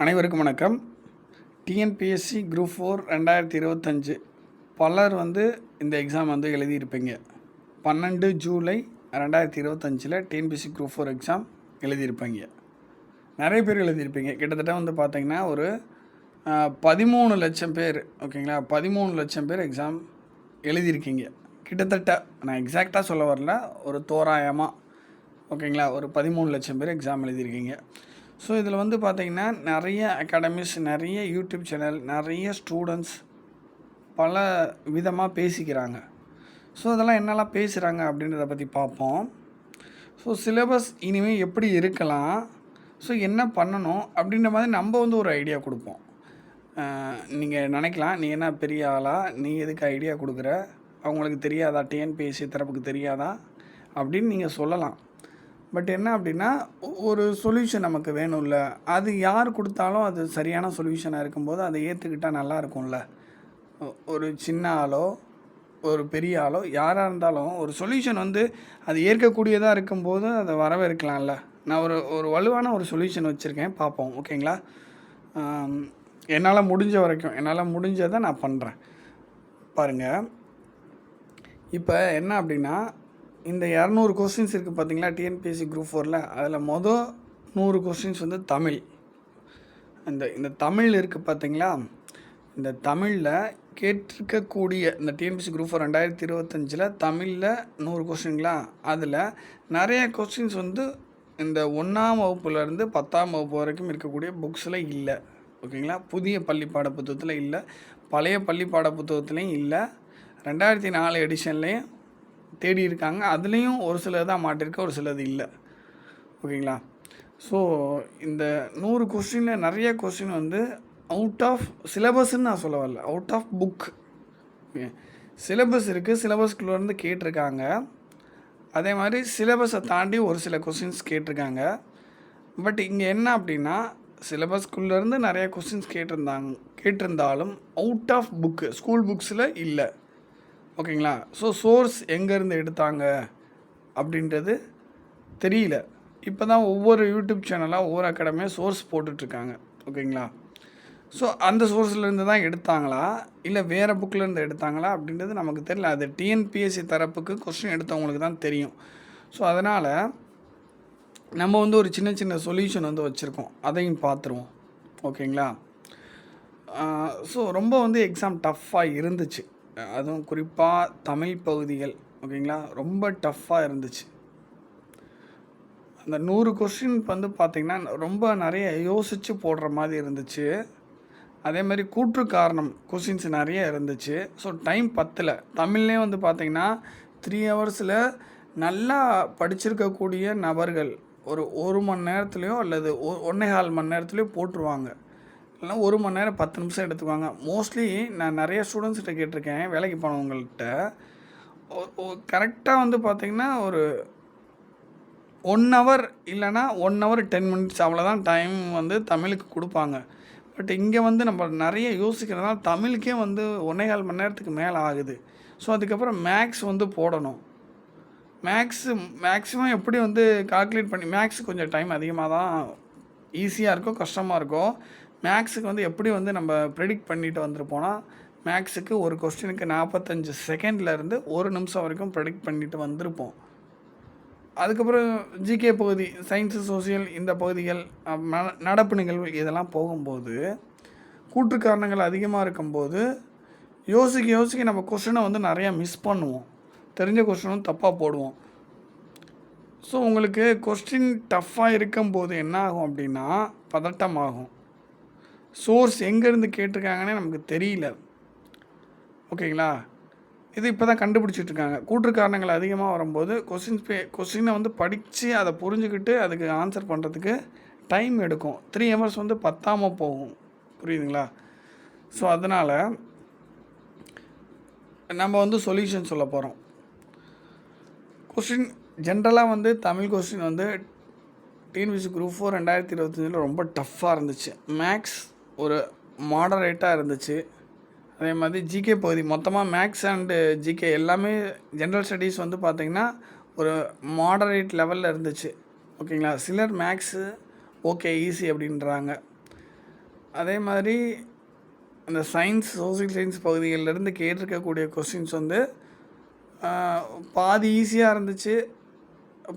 அனைவருக்கும் வணக்கம். TNPSC group 4 2025 பலர் இந்த எக்ஸாம் எழுதியிருப்பீங்க. 12 ஜூலை 2025 டிஎன்பிஎஸ்சி குரூப் 4 எக்ஸாம் எழுதியிருப்பீங்க. நிறைய பேர் எழுதியிருப்பீங்க. கிட்டத்தட்ட பார்த்தீங்கன்னா ஒரு 13 லட்சம் பேர், ஓகேங்களா, 13 லட்சம் பேர் எக்ஸாம் எழுதியிருக்கீங்க. கிட்டத்தட்ட நான் எக்ஸாக்டாக சொல்ல வரல, ஒரு தோராயமாக, ஓகேங்களா, ஒரு 13 லட்சம் பேர் எக்ஸாம் எழுதியிருக்கீங்க. ஸோ இதில் பார்த்தீங்கன்னா நிறைய அகாடமிஸ், நிறைய யூடியூப் சேனல், நிறைய ஸ்டூடெண்ட்ஸ் பல விதமாக பேசிக்கிறாங்க. ஸோ அதெல்லாம் என்னெல்லாம் பேசுகிறாங்க அப்படின்றத பற்றி பார்ப்போம். ஸோ சிலபஸ் இனிமேல் எப்படி இருக்கலாம், ஸோ என்ன பண்ணணும் அப்படின்ற மாதிரி நம்ம ஒரு ஐடியா கொடுப்போம். நீங்கள் நினைக்கலாம், நீ என்ன பெரிய ஆளா, நீ எதுக்கு ஐடியா கொடுக்குற, அவங்களுக்கு தெரியாதா, டிஎன்பிஎஸ்சி தரப்புக்கு தெரியாதா அப்படின்னு நீங்கள் சொல்லலாம். பட் என்ன அப்படின்னா, ஒரு சொல்யூஷன் நமக்கு வேணும்ல. அது யார் கொடுத்தாலும் அது சரியான சொல்யூஷனாக இருக்கும்போது அதை ஏற்றுக்கிட்டால் நல்லா இருக்கும்ல. ஒரு சின்ன ஆளோ ஒரு பெரிய ஆளோ யாராக இருந்தாலும் ஒரு சொல்யூஷன் அது ஏற்கக்கூடியதாக இருக்கும்போது அதை வரவேற்கலாம்ல. நான் ஒரு வலுவான ஒரு சொல்யூஷன் வச்சுருக்கேன், பார்ப்போம், ஓகேங்களா. என்னால் முடிஞ்ச வரைக்கும், என்னால் முடிஞ்சதை நான் பண்ணுறேன். பாருங்கள், இப்போ என்ன அப்படின்னா, இந்த 200 கொஸ்டின்ஸ் இருக்குது பார்த்தீங்களா டிஎன்பிஎஸ்சி குரூப் 4ல். அதில் 100 கொஸ்டின்ஸ் தமிழ். இந்த தமிழ் இருக்குது பார்த்தீங்களா, இந்த தமிழில் கேட்டிருக்கக்கூடிய இந்த டிஎன்பிஎஸ்சி குரூப் 4 2025 தமிழில் 100 கொஸ்டின்களா, அதில் நிறைய கொஸ்டின்ஸ் இந்த 1ஆம் வகுப்புலேருந்து 10ஆம் வகுப்பு வரைக்கும் இருக்கக்கூடிய புக்ஸில் இல்லை, ஓகேங்களா. புதிய பள்ளி பாட புத்தகத்தில் இல்லை, பழைய பள்ளி பாட புத்தகத்துலேயும் இல்லை, 2004 எடிஷன்லேயும் தேடி இருக்காங்க. அதுலேயும் ஒரு சிலது தான் மாட்டிருக்கு, ஒரு சிலது இல்லை, ஓகேங்களா. ஸோ இந்த 100 கொஸ்டினில் நிறைய கொஸ்டின் அவுட் ஆஃப் சிலபஸ்ன்னு நான் சொல்ல வரல, அவுட் ஆஃப் புக். சிலபஸ் இருக்குது, சிலபஸ்குள்ளேருந்து கேட்டிருக்காங்க. அதே மாதிரி சிலபஸை தாண்டி ஒரு சில கொஸ்டின்ஸ் கேட்டிருக்காங்க. பட் இங்கே என்ன அப்படின்னா, சிலபஸ்குள்ளேருந்து நிறைய கொஸ்டின்ஸ் கேட்டிருந்தாலும் அவுட் ஆஃப் புக்கு, ஸ்கூல் புக்ஸில் இல்லை, ஓகேங்களா. ஸோ சோர்ஸ் எங்கேருந்து எடுத்தாங்க அப்படின்றது தெரியல. இப்போ தான் ஒவ்வொரு யூடியூப் சேனலாக ஒவ்வொரு அகாடமியாக சோர்ஸ் போட்டுட்ருக்காங்க, ஓகேங்களா. ஸோ அந்த சோர்ஸ்லேருந்து தான் எடுத்தாங்களா இல்லை வேறு புக்கிலேருந்து எடுத்தாங்களா அப்படின்றது நமக்கு தெரியல. அது டிஎன்பிஎஸ்சி தரப்புக்கு கொஸ்டின் எடுத்தவங்களுக்கு தான் தெரியும். ஸோ அதனால் நம்ம ஒரு சின்ன சின்ன சொல்யூஷன் வச்சுருக்கோம், அதையும் பார்த்துருவோம், ஓகேங்களா. ஸோ ரொம்ப எக்ஸாம் டஃப்பாக இருந்துச்சு, அதுவும் குறிப்பாக தமிழ் பகுதிகள், ஓகேங்களா, ரொம்ப டஃப்பாக இருந்துச்சு. அந்த 100 கொஸ்டின் பார்த்திங்கன்னா ரொம்ப நிறைய யோசித்து போடுற மாதிரி இருந்துச்சு. அதே மாதிரி கூற்று காரணம் கொஸ்டின்ஸ் நிறைய இருந்துச்சு. ஸோ டைம் பத்தலை. தமிழ்லேயே பார்த்திங்கன்னா 3 ஹவர்ஸில் நல்லா படிச்சிருக்கக்கூடிய நபர்கள் ஒரு மணி நேரத்துலையோ அல்லது 1.25 மணி நேரத்துலையோ போட்டுருவாங்க. இல்லைனா 1 மணி நேரம் 10 நிமிஷம் எடுத்துக்குவாங்க. மோஸ்ட்லி நான் நிறைய ஸ்டூடெண்ட்ஸ்கிட்ட கேட்டிருக்கேன், வேலைக்கு போனவங்கள்ட்ட. கரெக்டாக பார்த்திங்கன்னா ஒரு 1 ஹவர் இல்லைனா 1 ஹவர் 10 மினிட்ஸ் அவ்வளோதான் டைம் தமிழுக்கு கொடுப்பாங்க. பட் இங்கே நம்ம நிறைய யோசிக்கிறதுனால தமிழுக்கே 1.25 மணி நேரத்துக்கு மேலே ஆகுது. ஸோ அதுக்கப்புறம் மேக்ஸ் போடணும். மேக்ஸிமம் எப்படி கால்குலேட் பண்ணி, மேக்ஸ் கொஞ்சம் டைம் அதிகமாக தான், ஈஸியாக இருக்கும், கஷ்டமாக இருக்கும். மேக்ஸுக்கு எப்படி நம்ம ப்ரெடிக்ட் பண்ணிட்டு வந்துருப்போனால், மேக்ஸுக்கு ஒரு கொஸ்டினுக்கு 45 செகண்ட்லேருந்து 1 நிமிஷம் வரைக்கும் ப்ரெடிக்ட் பண்ணிட்டு வந்திருப்போம். அதுக்கப்புறம் ஜிகே பகுதி, சயின்ஸு, சோசியல், இந்த பகுதிகள், நடப்பு நிகழ்வு, இதெல்லாம் போகும்போது கூற்று காரணங்கள் அதிகமாக இருக்கும்போது யோசிக்க நம்ம கொஸ்டினை நிறையா மிஸ் பண்ணுவோம், தெரிஞ்ச கொஸ்டினும் தப்பாக போடுவோம். ஸோ உங்களுக்கு கொஸ்டின் டஃப்பாக இருக்கும்போது என்ன ஆகும் அப்படின்னா, பதட்டமாகும். சோர்ஸ் எங்கேருந்து கேட்டிருக்காங்கன்னே நமக்கு தெரியல, ஓகேங்களா. இது இப்போ தான் கண்டுபிடிச்சிட்ருக்காங்க. கூற்று காரணங்கள் அதிகமாக வரும்போது கொஸ்டினை படித்து அதை புரிஞ்சுக்கிட்டு அதுக்கு ஆன்சர் பண்ணுறதுக்கு டைம் எடுக்கும். 3 ஹவர்ஸ் பத்தாமல் போகும், புரியுதுங்களா. ஸோ அதனால் நம்ம சொல்யூஷன் சொல்ல போகிறோம். கொஸ்டின் ஜென்ரலாக தமிழ் கொஸ்டின் டிஎன்பிஎஸ்சி குரூப் 4 2025 ரொம்ப டஃப்பாக இருந்துச்சு. மேக்ஸ் ஒரு மாடரேட்டாக இருந்துச்சு. அதே மாதிரி ஜிகே பகுதி மொத்தமாக மேக்ஸ் அண்டு ஜிகே எல்லாமே ஜென்ரல் ஸ்டடீஸ் பார்த்திங்கன்னா ஒரு மாடரேட் லெவலில் இருந்துச்சு, ஓகேங்களா. சிலர் மேக்ஸு ஓகே ஈஸி அப்படின்றாங்க. அதே மாதிரி அந்த சயின்ஸ், சோசியல் சயின்ஸ் பகுதிகளிலேருந்து கேட்டிருக்கக்கூடிய கொஸ்டின்ஸ் வந்து பாதி ஈஸியாக இருந்துச்சு,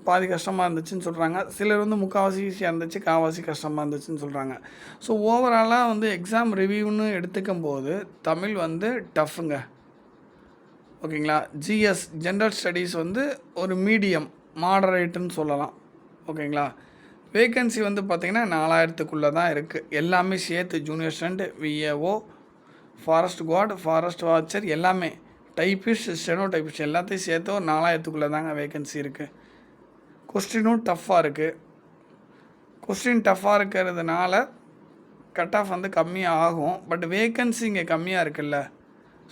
பாதி கஷ்டமாக இருந்துச்சுன்னு சொல்கிறாங்க. சிலர் வந்து முக்கால்வாசி ஈஸியாக இருந்துச்சு, கால்வாசி கஷ்டமாக இருந்துச்சுன்னு சொல்கிறாங்க. ஸோ ஓவராலாக வந்து எக்ஸாம் ரிவ்யூன்னு எடுத்துக்கும் போது தமிழ் வந்து டஃப்புங்க. ஓகேங்களா. ஜிஎஸ் ஜென்ரல் ஸ்டடீஸ் வந்து ஒரு மீடியம் மாடரேட்டுன்னு சொல்லலாம். ஓகேங்களா. வேக்கன்சி வந்து பார்த்திங்கன்னா 4000க்குள்ளே தான் இருக்குது. எல்லாமே சேர்த்து junior student, VAO, forest card, forest watcher எல்லாமே, டைப்பிஸ்ட், ஸ்டெனோ டைப்பிஸ்ட் எல்லாத்தையும் சேர்த்து ஒரு 4000க்குள்ளே தாங்க வேக்கன்சி இருக்குது. கொஸ்டினும் டஃப்பாக இருக்குது. கொஸ்டின் டஃப்பாக இருக்கிறதுனால கட் ஆஃப் வந்து கம்மியாக ஆகும். பட் வேக்கன்சி இங்கே கம்மியாக இருக்குல்ல.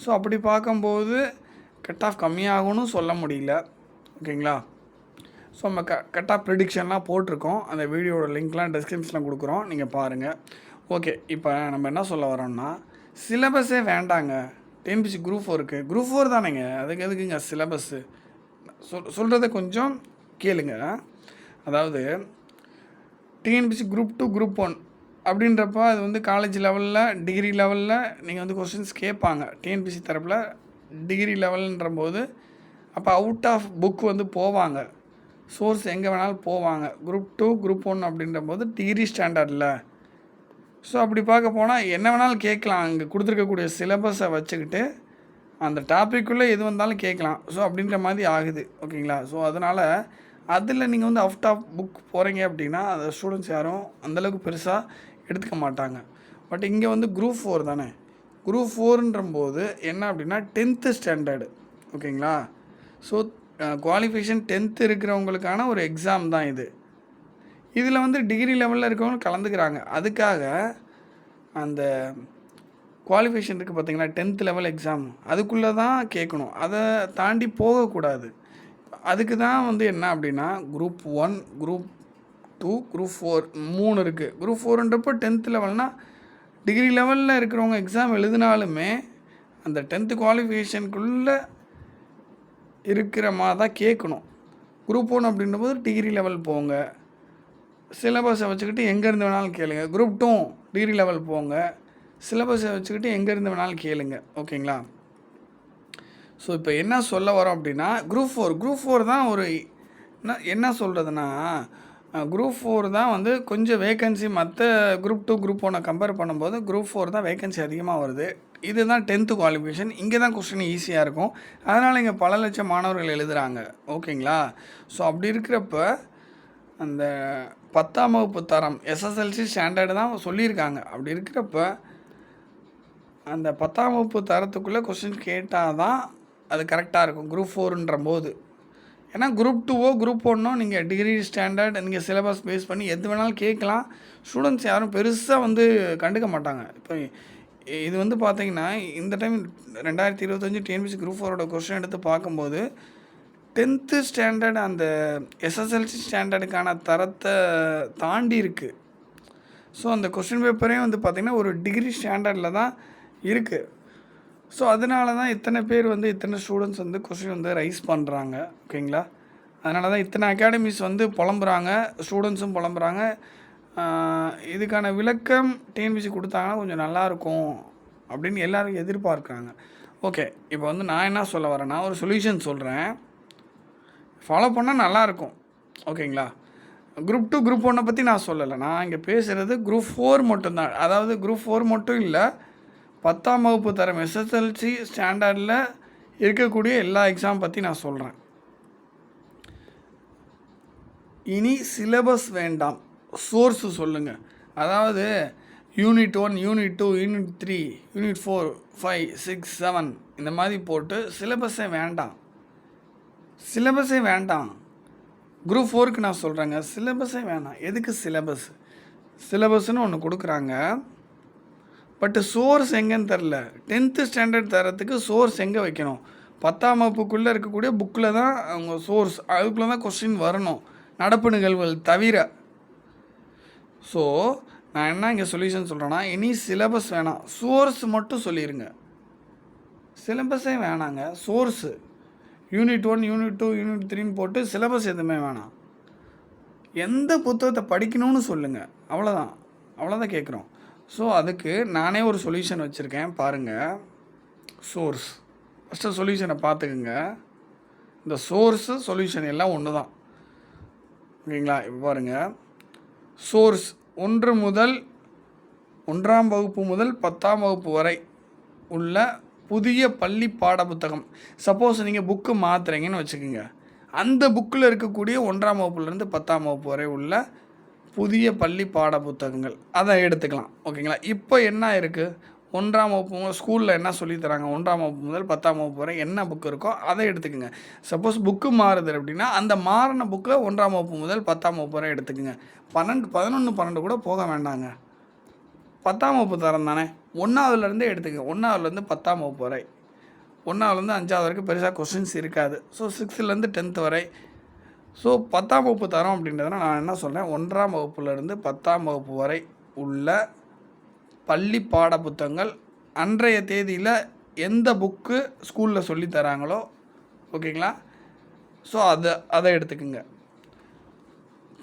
ஸோ அப்படி பார்க்கும்போது கட் ஆஃப் கம்மியாகும்னு சொல்ல முடியல. ஓகேங்களா. ஸோ நம்ம கட் ஆஃப் ப்ரிடிக்ஷன்லாம் போட்டிருக்கோம். அந்த வீடியோட லிங்க்லாம் டிஸ்கிரிப்ஷனில் கொடுக்குறோம், நீங்கள் பாருங்கள். ஓகே, இப்போ நம்ம என்ன சொல்ல வரோம்னா, சிலபஸே வேண்டாங்க. டிஎன்பிசி குரூப் 4க்கு, குரூப் 4 தானேங்க, அதுக்கு எதுக்குங்க சிலபஸ்ஸு? சொல்கிறத கொஞ்சம் கேளுங்க. அதாவது டிஎன்பிசி குரூப் 2, குரூப் 1 அப்படின்றப்ப அது வந்து காலேஜ் லெவலில், டிகிரி லெவலில் நீங்கள் வந்து கொஸ்டின்ஸ் கேட்பாங்க. டிஎன்பிசி தரப்பில் டிகிரி லெவல்ன்ற போது அப்போ அவுட் ஆஃப் புக் வந்து போவாங்க, சோர்ஸ் எங்கே வேணாலும் போவாங்க. குரூப் 2, குரூப் 1 அப்படின்ற போது டிகிரி ஸ்டாண்டர்டில். ஸோ அப்படி பார்க்க போனால் என்ன வேணாலும் கேட்கலாம். அங்கே கொடுத்துருக்கக்கூடிய சிலபஸை வச்சுக்கிட்டு அந்த டாப்பிக்குள்ளே எது வந்தாலும் கேட்கலாம். ஸோ அப்படின்ற மாதிரி ஆகுது. ஓகேங்களா. ஸோ அதனால் அதில் நீங்கள் வந்து அவுட் ஆஃப் புக் போகிறீங்க அப்படின்னா அந்த ஸ்டூடெண்ட்ஸ் யாரும் அந்தளவுக்கு பெருசாக எடுத்துக்க மாட்டாங்க. பட் இங்கே வந்து குரூப் 4 தானே. குரூப் 4ன்ற போது என்ன அப்படின்னா 10th ஸ்டாண்டர்டு. ஓகேங்களா. ஸோ குவாலிஃபிகேஷன் 10th இருக்கிறவங்களுக்கான ஒரு எக்ஸாம் தான் இது. இதில் வந்து டிகிரி லெவலில் இருக்கவங்க கலந்துக்கிறாங்க. அதுக்காக அந்த குவாலிஃபிகேஷன் இருக்குது பார்த்தீங்கன்னா, 10th லெவல் எக்ஸாம் அதுக்குள்ளே தான் கேட்கணும். அதை தாண்டி போகக்கூடாது. அதுக்கு தான் வந்து என்ன அப்படின்னா குரூப் 1, குரூப் 2, குரூப் 4 3 இருக்குது. குரூப் 4ன்றப்போ 10th லெவல்னால் டிகிரி லெவலில் இருக்கிறவங்க எக்ஸாம் எழுதினாலுமே அந்த 10th குவாலிஃபிகேஷனுக்குள்ளே இருக்கிற மாதிரி தான் கேட்கணும். குரூப் 1 அப்படின்றபோது டிகிரி லெவல் போங்க, சிலபஸை வச்சுக்கிட்டு எங்கேருந்து வேணாலும் கேளுங்க. குரூப் 2 டிகிரி லெவல் போங்க, சிலபஸை வச்சுக்கிட்டு எங்கேருந்து வேணாலும் கேளுங்க. ஓகேங்களா. ஸோ இப்போ என்ன சொல்ல வரோம் அப்படின்னா குரூப் 4 தான் ஒரு என்ன சொல்கிறதுனா, குரூப் 4 தான் வந்து கொஞ்சம் வேக்கன்சி மற்ற குரூப் 2, குரூப் 1 கம்பேர் பண்ணும்போது குரூப் 4 தான் வேக்கன்சி அதிகமாக வருது. இதுதான் 10th குவாலிஃபிகேஷன். இங்கே தான் கொஸ்டின் ஈஸியாக இருக்கும். அதனால் இங்கே பல லட்சம் மாணவர்கள் எழுதுகிறாங்க. ஓகேங்களா. ஸோ அப்படி இருக்கிறப்ப அந்த 10ஆம் வகுப்பு தரம் எஸ்எஸ்எல்சி ஸ்டாண்டர்டு தான் சொல்லியிருக்காங்க. அப்படி இருக்கிறப்ப அந்த 10ஆம் வகுப்பு தரத்துக்குள்ளே கொஸ்டின் கேட்டால் தான் அது கரெக்டாக இருக்கும் குரூப் 4ன்ற போது. ஏன்னா குரூப் 2ஓ குரூப் 1ஓ நீங்கள் டிகிரி ஸ்டாண்டர்ட் நீங்கள் சிலபஸ் பேஸ் பண்ணி எது வேணாலும் கேட்கலாம். ஸ்டூடெண்ட்ஸ் யாரும் பெருசாக வந்து கண்டுக்க மாட்டாங்க. இப்போ இது வந்து பார்த்திங்கன்னா இந்த டைம் 2025 டிஎன்பிசி குரூப் 4ஓட கொஸ்டின் எடுத்து பார்க்கும்போது 10th ஸ்டாண்டர்ட் அந்த எஸ்எஸ்எல்சி ஸ்டாண்டர்டுக்கான தரத்தை தாண்டி இருக்குது. ஸோ அந்த கொஸ்டின் பேப்பரே வந்து பார்த்திங்கன்னா ஒரு டிகிரி ஸ்டாண்டர்டில் தான் இருக்குது. ஸோ அதனால தான் இத்தனை பேர் வந்து இத்தனை ஸ்டூடெண்ட்ஸ் வந்து கொஸ்டின் வந்து ரைஸ் பண்ணுறாங்க. ஓகேங்களா. அதனால தான் இத்தனை அகாடமிஸ் வந்து புலம்புறாங்க, ஸ்டூடெண்ட்ஸும் புலம்புறாங்க. இதுக்கான விளக்கம் டிஎன்பிசி கொடுத்தாங்கன்னா கொஞ்சம் நல்லாயிருக்கும் அப்படின்னு எல்லோரும் எதிர்பார்க்குறாங்க. ஓகே, இப்போ வந்து நான் என்ன சொல்ல வரேன்னா ஒரு சொல்யூஷன் சொல்கிறேன், ஃபாலோ பண்ணால் நல்லாயிருக்கும். ஓகேங்களா. குரூப் 2, குரூப் 1 பற்றி நான் சொல்லலை. நான் இங்கே பேசுகிறது குரூப் 4 மட்டும்தான். அதாவது குரூப் 4 மட்டும் இல்லை, 10ஆம் வகுப்பு தரம் எஸ்எஸ்எல்சி ஸ்டாண்டர்டில் இருக்கக்கூடிய எல்லா எக்ஸாம் பற்றி நான் சொல்கிறேன். இனி சிலபஸ் வேண்டாம், சோர்ஸு சொல்லுங்கள். அதாவது யூனிட் 1, யூனிட் 2, யூனிட் 3, யூனிட் 4, 5, 6, 7 இந்த மாதிரி போட்டு சிலபஸே வேண்டாம். சிலபஸே வேண்டாம். குரூப் 4க்கு நான் சொல்கிறேங்க, சிலபஸே வேணாம். எதுக்கு சிலபஸ்? சிலபஸ்ன்னு ஒன்று கொடுக்குறாங்க, பட்டு சோர்ஸ் எங்கேன்னு தெரில. 10th ஸ்டாண்டர்ட் தரத்துக்கு சோர்ஸ் எங்கே வைக்கணும்? 10ஆம் வகுப்புக்குள்ளே இருக்கக்கூடிய புக்கில் தான் அவங்க சோர்ஸ், அதுக்குள்ளே தான் கொஸ்டின் வரணும், நடப்பு நிகழ்வுகள் தவிர. ஸோ நான் என்ன இங்கே சொல்யூஷன் சொல்கிறேன்னா, இனி சிலபஸ் வேணாம், சோர்ஸ் மட்டும் சொல்லிடுங்க. சிலபஸே வேணாங்க, சோர்ஸு யூனிட் 1, யூனிட் 2, யூனிட் 3ன்னு போட்டு சிலபஸ் எதுவுமே வேணாம். எந்த புத்தகத்தை படிக்கணும்னு சொல்லுங்கள், அவ்வளோதான் கேட்குறோம். ஸோ அதுக்கு நானே ஒரு சொல்யூஷன் வச்சுருக்கேன் பாருங்கள். சோர்ஸ் ஃபஸ்ட்டு சொல்யூஷனை பார்த்துக்குங்க. இந்த சோர்ஸு சொல்யூஷன் எல்லாம் ஒன்று தான். ஓகேங்களா? இப்போ பாருங்கள், சோர்ஸ் 1ஆம் வகுப்பு முதல் 10ஆம் வகுப்பு வரை உள்ள புதிய பள்ளி பாட புத்தகம். சப்போஸ் நீங்கள் புக்கு மாற்றுறீங்கன்னு வச்சுக்கோங்க, அந்த புக்கில் இருக்கக்கூடிய 1ஆம் வகுப்புலேருந்து 10ஆம் வகுப்பு வரை உள்ள புதிய பள்ளி பாட புத்தகங்கள் அதை எடுத்துக்கலாம். ஓகேங்களா? இப்போ என்ன இருக்குது, 1ஆம் வகுப்பு ஸ்கூலில் என்ன சொல்லித்தராங்க, 1ஆம் வகுப்பு முதல் 10ஆம் வகுப்பு வரை என்ன புக்கு இருக்கோ அதை எடுத்துக்கோங்க. சப்போஸ் புக்கு மாறுது அப்படின்னா அந்த மாறின புக்கை 1ஆம் வகுப்பு முதல் 10ஆம் வகுப்பு வரை எடுத்துக்கோங்க. 11, 12 கூட போக வேண்டாங்க. 10ஆம் வகுப்பு தரம் தானே, 1ஆவதுலேருந்தே எடுத்துக்கங்க. 1ஆவதுலேருந்து 10ஆம் வகுப்பு வரை, 1ஆவதுலேருந்து 5ஆவது வரைக்கும் பெருசாக கொஸ்டின்ஸ் இருக்காது. ஸோ 6லேருந்து 10th வரை. ஸோ 10ஆம் வகுப்பு தரம் அப்படின்றதுனா நான் என்ன சொல்கிறேன், 1ஆம் வகுப்புலேருந்து 10ஆம் வகுப்பு வரை உள்ள பள்ளி பாட புத்தகங்கள் அன்றைய தேதியில் எந்த புக்கு ஸ்கூலில் சொல்லித்தராங்களோ, ஓகேங்களா? ஸோ அதை எடுத்துக்குங்க.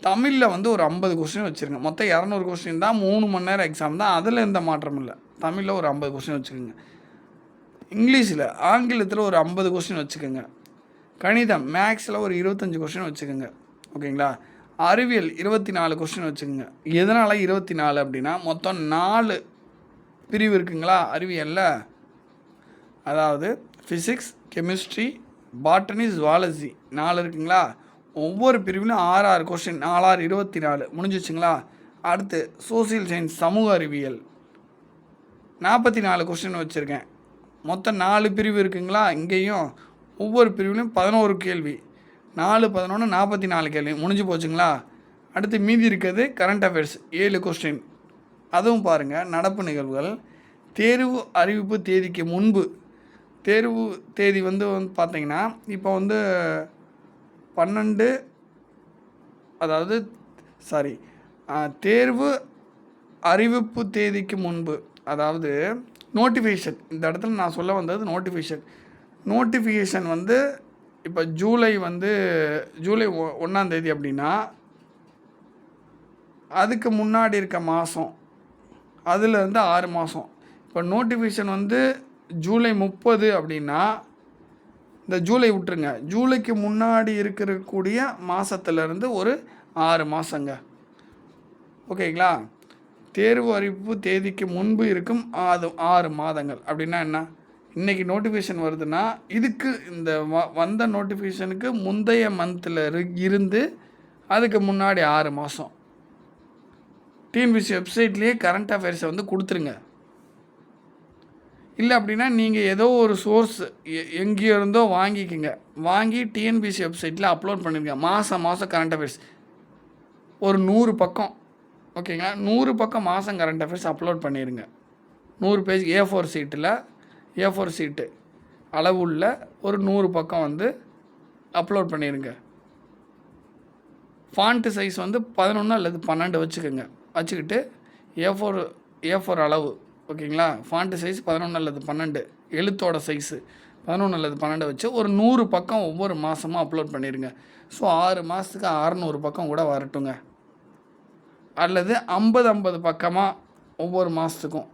தமிழில் வந்து ஒரு 50 கொஸ்டின் வச்சுருங்க. மொத்தம் 200 கொஸ்டின் தான், 3 மணி நேரம் எக்ஸாம் தான், அதில் எந்த மாற்றமும் இல்லை. தமிழில் ஒரு 50 கொஸ்டின் வச்சுக்கோங்க. இங்கிலீஷில், ஆங்கிலத்தில் ஒரு 50 கொஸ்டின் வச்சுக்கோங்க. கணிதம், மேக்ஸில் ஒரு 25 கொஸ்டின் வச்சுக்கோங்க. ஓகேங்களா? அறிவியல் 24 கொஸ்டின் வச்சுக்கோங்க. எதனால் 24 அப்படின்னா, மொத்தம் 4 பிரிவு இருக்குங்களா அறிவியலில். அதாவது ஃபிசிக்ஸ், கெமிஸ்ட்ரி, பாட்டனி, ஜுவாலஜி 4 இருக்குங்களா. ஒவ்வொரு பிரிவிலும் 6 கொஸ்டின், 4 24 முடிஞ்சிச்சுங்களா. அடுத்து சோசியல் சயின்ஸ், சமூக அறிவியல் 44 கொஸ்டின் வச்சுருக்கேன். மொத்தம் 4 பிரிவு இருக்குங்களா. இங்கேயும் ஒவ்வொரு பிரிவிலும் 11 கேள்வி, 4 11 44 கேள்வி முடிஞ்சு போச்சுங்களா. அடுத்து மீதி இருக்கிறது கரண்ட் அஃபேர்ஸ் 7 கொஸ்டின். அதுவும் பாருங்கள். நடப்பு நிகழ்வுகள், தேர்வு அறிவிப்பு தேதிக்கு முன்பு, தேர்வு தேதி வந்து பார்த்திங்கன்னா இப்போ வந்து 12, அதாவது தேர்வு அறிவிப்பு தேதிக்கு முன்பு, அதாவது நோட்டிஃபிகேஷன். இந்த இடத்துல நான் சொல்ல வந்தது நோட்டிஃபிகேஷன் வந்து இப்போ ஜூலை 1ஆம் தேதி அப்படின்னா அதுக்கு முன்னாடி இருக்க மாதம், அதுலேருந்து 6 மாதம். இப்போ நோட்டிஃபிகேஷன் வந்து ஜூலை 30 அப்படின்னா இந்த ஜூலை விட்டுருங்க, ஜூலைக்கு முன்னாடி இருக்கக்கூடிய மாதத்துலேருந்து ஒரு 6 மாதங்க. ஓகேங்களா? தேர்வு அறிவிப்பு தேதிக்கு முன்பு இருக்கும் 6 மாதங்கள் அப்படின்னா என்ன, இன்றைக்கி நோட்டிஃபிகேஷன் வருதுன்னா இதுக்கு இந்த வந்த நோட்டிஃபிகேஷனுக்கு முந்தைய மந்தில் இருந்து அதுக்கு முன்னாடி 6 மாதம். டிஎன்பிஎஸ்சி வெப்சைட்லேயே கரண்ட் அஃபேர்ஸை வந்து கொடுத்துருங்க. இல்லை அப்படின்னா நீங்கள் ஏதோ ஒரு சோர்ஸ் எங்கேயோ இருந்தோ வாங்கி டிஎன்பிஎஸ்சி வெப்சைட்டில் அப்லோட் பண்ணிடுங்க. மாதம் கரண்ட் அஃபேர்ஸ் ஒரு 100 பக்கம். ஓகேங்களா? 100 பக்கம் மாதம் கரண்ட் அஃபேர்ஸ் அப்லோட் பண்ணிடுங்க. 100 பேஜ் A4 சீட்டு அளவுள்ள ஒரு 100 பக்கம் வந்து அப்லோட் பண்ணிடுங்க. ஃபாண்ட்டு சைஸ் வந்து 11 அல்லது 12 வச்சுக்கிட்டு A4 அளவு. ஓகேங்களா? ஃபாண்ட்டு சைஸ் 11 அல்லது 12, எழுத்தோட சைஸு 11 அல்லது 12 வச்சு ஒரு 100 பக்கம் ஒவ்வொரு மாதமும் அப்லோட் பண்ணிடுங்க. ஸோ 6 மாதத்துக்கு 600 பக்கம் கூட வரட்டுங்க. அல்லது 50 பக்கமாக ஒவ்வொரு மாதத்துக்கும்.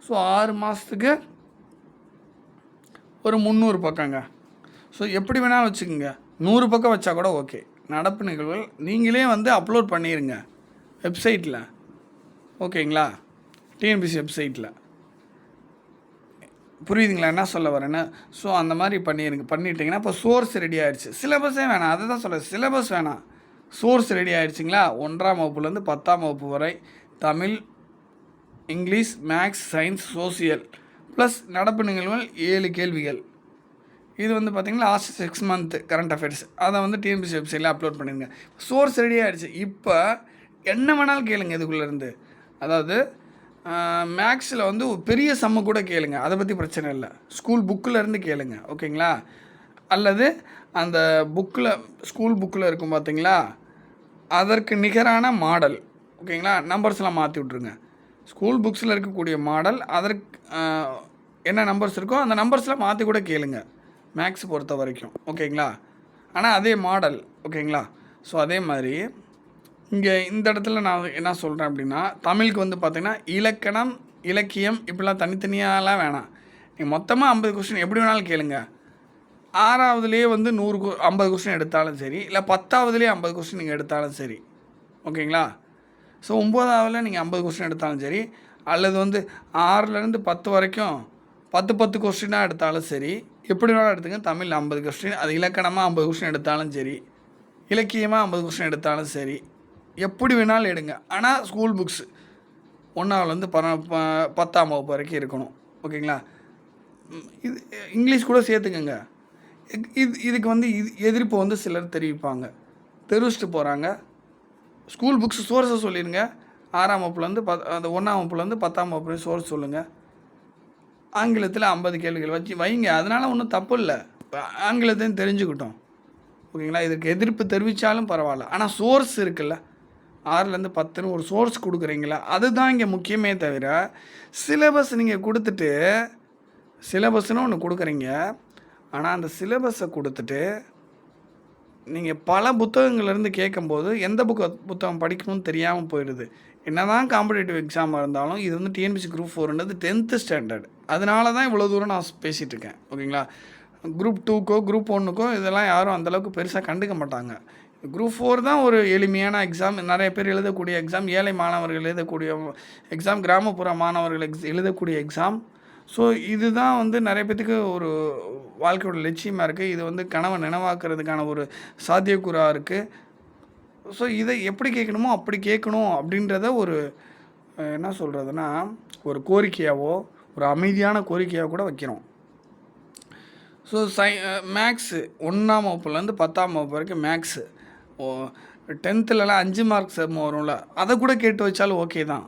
ஸோ 6 மாதத்துக்கு ஒரு 300 பக்கங்க. ஸோ எப்படி வேணாலும் வச்சுக்கோங்க. 100 பக்கம் வச்சா கூட ஓகே. நடப்பு நிகழ்வுகள் நீங்களே வந்து அப்லோட் பண்ணிடுங்க வெப்சைட்டில். ஓகேங்களா? டிஎன்பிஎஸ்சி வெப்சைட்டில். புரியுதுங்களா என்ன சொல்ல வரேன்னு? ஸோ அந்த மாதிரி பண்ணிட்டீங்கன்னா இப்போ சோர்ஸ் ரெடி ஆகிடுச்சு. சிலபஸே வேணாம், அதை தான் சொல்ல, சிலபஸ் வேணாம், சோர்ஸ் ரெடி ஆகிடுச்சிங்களா. 1ஆம் வகுப்புலேருந்து 10ஆம் வகுப்பு வரை Tamil, English, maths, science, social plus நடப்பு நிகழ்வுகள் 7 கேள்விகள். இது வந்து பார்த்திங்கன்னா லாஸ்ட் 6 மந்த் கரண்ட் அஃபேர்ஸ். அதை வந்து டிஎன்பிஎஸ்சி வெப்சைட்டில் அப்லோட் பண்ணிடுங்க. சோர்ஸ் ரெடி ஆகிடுச்சு. இப்போ என்ன வேணாலும் கேளுங்க இதுக்குள்ளேருந்து. அதாவது மேக்ஸில் வந்து ஒரு பெரிய சம்மு கூட கேளுங்க, அதை பற்றி பிரச்சனை இல்லை. ஸ்கூல் புக்கிலேருந்து கேளுங்க. ஓகேங்களா? அல்லது அந்த ஸ்கூல் புக்கில் இருக்கும் பார்த்திங்களா, அதற்கு நிகரான மாடல். ஓகேங்களா? நம்பர்ஸ்லாம் மாற்றி விட்ருங்க. ஸ்கூல் புக்ஸில் இருக்கக்கூடிய மாடல் அதற்கு என்ன நம்பர்ஸ் இருக்கோ அந்த நம்பர்ஸ்லாம் மாற்றி கூட கேளுங்க மேக்ஸ் பொறுத்த வரைக்கும். ஓகேங்களா? ஆனால் அதே மாடல். ஓகேங்களா? ஸோ அதே மாதிரி இங்கே இந்த இடத்துல நான் என்ன சொல்கிறேன் அப்படின்னா, தமிழுக்கு வந்து பார்த்திங்கன்னா இலக்கணம், இலக்கியம் இப்படிலாம் தனித்தனியாலாம் வேணாம். நீங்கள் மொத்தமாக 50 கொஸ்டின் எப்படி வேணாலும் கேளுங்க. 6வதுலேயே வந்து 50 கொஸ்டின் எடுத்தாலும் சரி, இல்லை 10வதுலேயே 50 கொஸ்டின் நீங்கள் எடுத்தாலும் சரி, ஓகேங்களா? ஸோ 9வதில் நீங்கள் 50 கொஸ்டின் எடுத்தாலும் சரி, அல்லது வந்து 6லேருந்து 10 வரைக்கும் 10 கொஸ்டினாக எடுத்தாலும் சரி, எப்படி வேணாலும் எடுத்துங்க. தமிழ் 50 கொஸ்டின், அது இலக்கணமாக 50 கொஸ்டின் எடுத்தாலும் சரி, இலக்கியமாக 50 கொஸ்டின் எடுத்தாலும் சரி, எப்படி வேணாலும் எடுங்க. ஆனால் ஸ்கூல் புக்ஸு 1வதுலேருந்து 10ஆம் வகுப்பு வரைக்கும் இருக்கணும், ஓகேங்களா? இது இங்கிலீஷ் கூட சேர்த்துக்கங்க. இதுக்கு வந்து எதிர்ப்பு வந்து சிலர் தெரிவிப்பாங்க, தெரிவிச்சிட்டு போகிறாங்க. ஸ்கூல் புக்ஸ் சோர்ஸை சொல்லிடுங்க. 6ஆம் வகுப்புலேருந்து அந்த 1ஆம் வகுப்புலேருந்து 10ஆம் வகுப்பு சோர்ஸ் சொல்லுங்கள். ஆங்கிலத்தில் 50 கேள்விகள் வச்சு வைங்க, அதனால் ஒன்றும் தப்பு இல்லை. ஆங்கிலத்தையும் தெரிஞ்சுக்கிட்டோம், ஓகேங்களா? இதுக்கு எதிர்ப்பு தெரிவித்தாலும் பரவாயில்ல. ஆனால் சோர்ஸ் இருக்குல்ல, 6லேருந்து 10ன்னு ஒரு சோர்ஸ் கொடுக்குறீங்களா, அதுதான் இங்கே முக்கியமே தவிர, சிலபஸ் நீங்கள் கொடுத்துட்டு சிலபஸ்ன்னு ஒன்று கொடுக்குறீங்க. ஆனால் அந்த சிலபஸை கொடுத்துட்டு நீங்கள் பல புத்தகங்கள்லேருந்து கேட்கும்போது எந்த புத்தகம் படிக்கணும்னு தெரியாமல் போயிடுது. என்ன தான் காம்படிட்டிவ் எக்ஸாமாக இருந்தாலும் இது வந்து டிஎன்பிஎஸ்சி குரூப் 4ன்றது 10th ஸ்டாண்டர்ட். அதனால தான் இவ்வளோ தூரம் நான் பேசிகிட்டு இருக்கேன், ஓகேங்களா? குரூப் 2க்கோ குரூப் 1க்கோ இதெல்லாம் யாரும் அந்தளவுக்கு பெருசாக கண்டுக்க மாட்டாங்க. குரூப் 4 தான் ஒரு எளிமையான எக்ஸாம், நிறைய பேர் எழுதக்கூடிய எக்ஸாம், ஏழை மாணவர்கள் எழுதக்கூடிய எக்ஸாம், கிராமப்புற மாணவர்கள் எழுதக்கூடிய எக்ஸாம். ஸோ இதுதான் வந்து நிறைய பேத்துக்கு ஒரு வாழ்க்கையோட லட்சியமாக இருக்குது. இது வந்து கனவை நினைவாக்குறதுக்கான ஒரு சாத்தியக்கூறாக இருக்குது. ஸோ இதை எப்படி கேட்கணுமோ அப்படி கேட்கணும் அப்படின்றத ஒரு என்ன சொல்கிறதுனா ஒரு கோரிக்கையாவோ ஒரு அமைதியான கோரிக்கையாக கூட வைக்கிறோம். ஸோ மேக்ஸு 1ஆம் வகுப்புலேருந்து 10ஆம் வகுப்பு வரைக்கும் மேக்ஸு 10த்துலலாம் 5 மார்க்ஸ் வரும்ல, அதை கூட கேட்டு வச்சாலும் ஓகே தான்.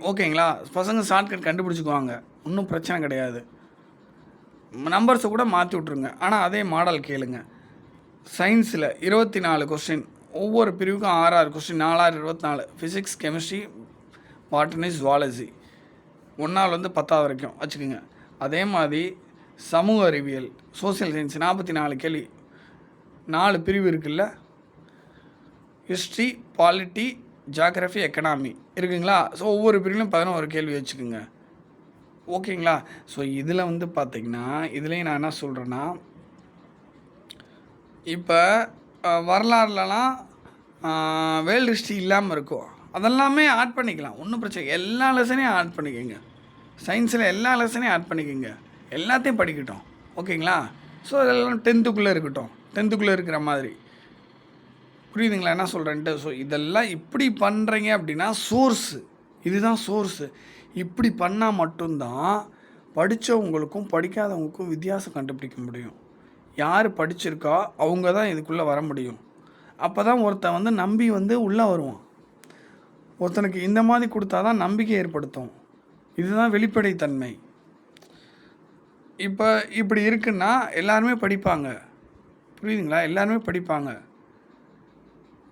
ஓகேங்களா? பசங்க ஷார்ட்கட் கண்டுபிடிச்சிக்குவாங்க, ஒன்றும் பிரச்சனை கிடையாது. நம்பர்ஸை கூட மாற்றி விட்ருங்க, ஆனால் அதே மாடல் கேளுங்க. சயின்ஸில் 24 கொஸ்டின், ஒவ்வொரு பிரிவுக்கும் 6 question, 4 24. Physics, chemistry, botany, zoology 1ஆவதுலேருந்து 10ஆவது வரைக்கும் வச்சுக்கோங்க. அதே மாதிரி சமூக அறிவியல், சோசியல் சயின்ஸ் 44 கேள்வி, 4 பிரிவு இருக்குல்ல, ஹிஸ்ட்ரி, பாலிட்டி, ஜியாகிரஃபி, எக்கனாமி இருக்குங்களா? ஸோ ஒவ்வொரு பிரிவிலும் 11 கேள்வி வச்சுக்கோங்க, ஓகேங்களா? ஸோ இதில் வந்து பார்த்திங்கன்னா இதுலேயும் நான் என்ன சொல்கிறேன்னா, இப்போ வரலாறுலலாம் வேர்ல்டு ஹிஸ்ட்ரி இல்லாமல் இருக்கும், அதெல்லாமே ஆட் பண்ணிக்கலாம், ஒன்றும் பிரச்சனை. எல்லா லெசனையும் ஆட் பண்ணிக்கோங்க. சயின்ஸில் எல்லா லெசனையும் ஆட் பண்ணிக்கோங்க, எல்லாத்தையும் படிக்கட்டும், ஓகேங்களா? ஸோ அதெல்லாம் 10த்துக்குள்ளே இருக்கட்டும், 10த்துக்குள்ளே இருக்கிற மாதிரி, புரியுதுங்களா என்ன சொல்கிறேன்ட்டு? ஸோ இதெல்லாம் இப்படி பண்ணுறீங்க அப்படின்னா சோர்ஸு, இதுதான் சோர்ஸு. இப்படி பண்ணால் மட்டும்தான் படித்தவங்களுக்கும் படிக்காதவங்களுக்கும் வித்தியாசம் கண்டுபிடிக்க முடியும். யார் படிச்சிருக்கா அவங்க தான் இதுக்குள்ளே வர முடியும். அப்போ தான் ஒருத்தன் வந்து நம்பி வந்து உள்ளே வருவான். ஒருத்தனுக்கு இந்த மாதிரி கொடுத்தா தான் நம்பிக்கை ஏற்படுத்தும். இதுதான் வெளிப்படைத்தன்மை. இப்போ இப்படி இருக்குன்னா எல்லாருமே படிப்பாங்க, புரியுதுங்களா? எல்லாருமே படிப்பாங்க.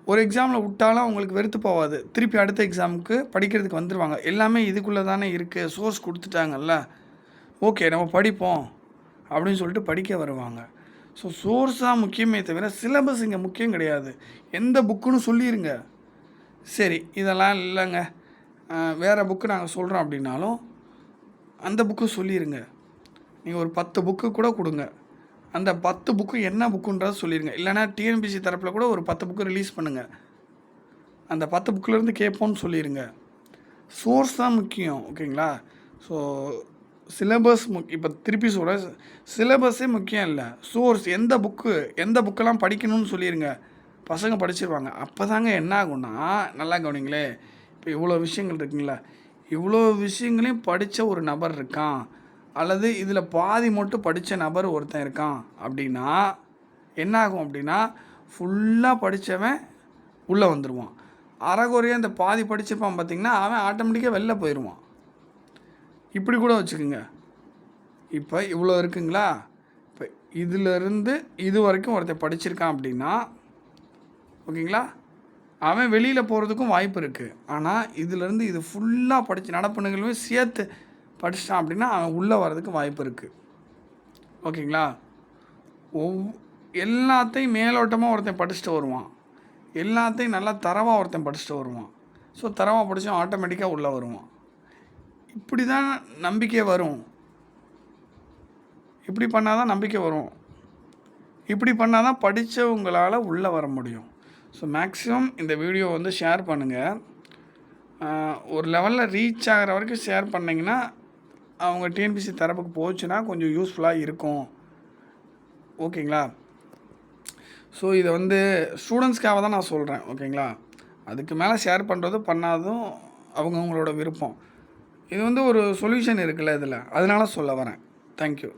ஒரு எக்ஸாமில் விட்டாலும் அவங்களுக்கு வெறுத்து போகாது, திருப்பி அடுத்த எக்ஸாமுக்கு படிக்கிறதுக்கு வந்துடுவாங்க. எல்லாமே இதுக்குள்ளே தானே இருக்குது, சோர்ஸ் கொடுத்துட்டாங்கல்ல, ஓகே நம்ம படிப்போம் அப்படின்னு சொல்லிட்டு படிக்க வருவாங்க. ஸோ சோர்ஸ் தான் முக்கியமே தவிர சிலபஸ் இங்கே முக்கியம் கிடையாது. எந்த புக்குன்னு சொல்லிடுங்க, சரி இதெல்லாம் இல்லைங்க வேறு புக்கு நாங்கள் சொல்கிறோம் அப்படின்னாலும் அந்த புக்கு சொல்லிடுங்க. நீங்கள் ஒரு 10 புக்கு கூட கொடுங்க, அந்த 10 புக்கு என்ன புக்குன்றதை சொல்லிடுங்க. இல்லைனா டிஎன்பிஎஸ்சி தரப்பில் கூட ஒரு 10 புக்கு ரிலீஸ் பண்ணுங்கள், அந்த 10 புக்கிலேருந்து கேட்போன்னு சொல்லிடுங்க. சோர்ஸ் தான் முக்கியம், ஓகேங்களா? ஸோ சிலபஸ் இப்போ திருப்பி சொல்கிற சிலபஸே முக்கியம் இல்லை, சோர்ஸ் எந்த புக்கெல்லாம் படிக்கணும்னு சொல்லிடுங்க, பசங்க படிச்சிருவாங்க. அப்போ தாங்க என்ன ஆகும்னா, நல்லா கவனிங்களே, இப்போ இவ்வளோ விஷயங்கள் இருக்குங்களா, இவ்வளோ விஷயங்களையும் படித்த ஒரு நபர் இருக்கான், அல்லது இதில் பாதி மட்டும் படித்த நபர் ஒருத்தன் இருக்கான் அப்படின்னா என்ன ஆகும் அப்படின்னா, ஃபுல்லாக படித்தவன் உள்ளே வந்துடுவான். அரைகுறையாக இந்த பாதி படிச்சிருப்பான் பார்த்திங்கன்னா, அவன் ஆட்டோமேட்டிக்காக வெளில போயிடுவான். இப்படி கூட வச்சுக்கோங்க. இப்போ இவ்வளோ இருக்குங்களா, இப்போ இதிலேருந்து இது வரைக்கும் ஒருத்தன் படிச்சிருக்கான் அப்படின்னா, ஓகேங்களா, அவன் வெளியில் போகிறதுக்கும் வாய்ப்பு இருக்குது. ஆனால் இதிலேருந்து இது ஃபுல்லாக படித்து நடப்பு நிகழ்வுமே சேர்த்து படிச்சிட்டான் அப்படின்னா அவன் உள்ளே வர்றதுக்கு வாய்ப்பு இருக்குது, ஓகேங்களா? எல்லாத்தையும் மேலோட்டமாக ஒருத்தன் படிச்சுட்டு வருவான், எல்லாத்தையும் நல்லா தரவாக ஒருத்தன் படிச்சுட்டு வருவான். ஸோ தரவாக படித்தா ஆட்டோமேட்டிக்காக உள்ளே வருவான். இப்படி தான் நம்பிக்கை வரும். இப்படி பண்ணால் தான் நம்பிக்கை வரும். இப்படி பண்ணால் தான் படித்தவங்களால் உள்ளே வர முடியும். ஸோ மேக்ஸிமம் இந்த வீடியோ வந்து ஷேர் பண்ணுங்கள். ஒரு லெவலில் ரீச் ஆகிற வரைக்கும் ஷேர் பண்ணிங்கன்னா அவங்க டிஎன்பிசி தரப்புக்கு போச்சுன்னா கொஞ்சம் யூஸ்ஃபுல்லாக இருக்கும். ஓகேங்களா? ஸோ இதை வந்து ஸ்டூடெண்ட்ஸ்க்காக தான் நான் சொல்கிறேன். ஓகேங்களா? அதுக்கு மேலே ஷேர் பண்ணுறதும் பண்ணாததும் அவங்கவுங்களோட விருப்பம். இது வந்து ஒரு சொல்யூஷன் இருக்குல்ல இதில், அதனால சொல்ல வரேன். தேங்க்யூ.